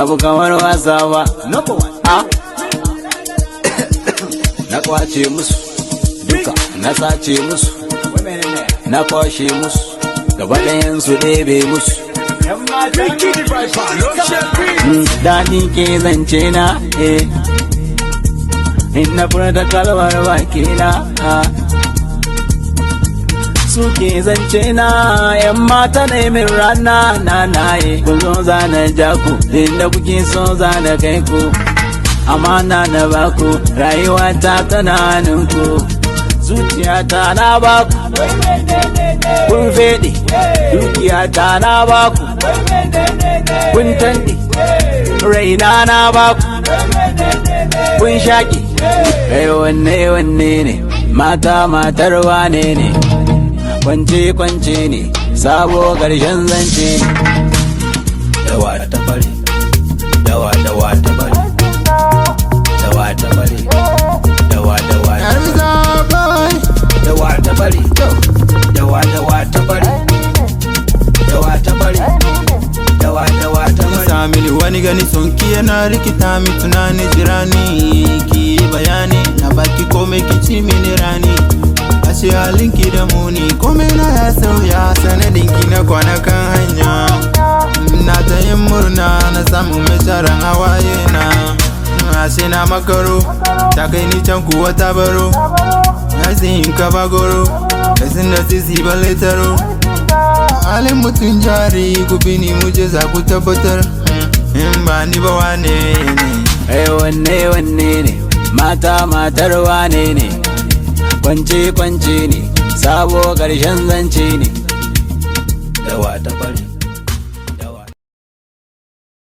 abu kamar wasa ba. Na kwace musu duka, na sace musu, na kwashe musu, gaba ɗayan su ɗebe musu. Daɗi ke zance na, in na furta kalmar bakina. Suke zance na, yan mata ne min rana na naye. Kun zo zana jaku, inda kuke so zana kai ku. Amana na baku, rayuwa ta tana ninku. Zuciyata na baku, kun fede. Dukiyata na baku, kun tande. Raina na baku, kun shaƙi. Kai wanne ne, mata matar wane ne. Kwance ne, sabo ƙarshen zance ne. Dawa ta bari, dawa ta bari, dawa ta bari, dawa ta bari, dawa ta bari, dawa ta bari, dawa ta bari, dawa ta bari. Samili wani gani sonki yana rikita mi tunani jirani. Ki bayani na baki komai kici mini rani. Ashe halinki da muni komai na ya sauya sanadinki na kwanakan hanya. Na ta yin murna na samun mai sharan hawaye na. Ashe na makaro ta kai ni can kuwa ta baro. Na yin ka bagoro da sun da sisi balle taro. Halin mutum jari ku bi ni muje za ku tabbatar. In ba ni ba wane ne. Wanne ne, mata matar wane ne. Kwance ne, sabo ƙarshen zance ne. Dawa ta bari.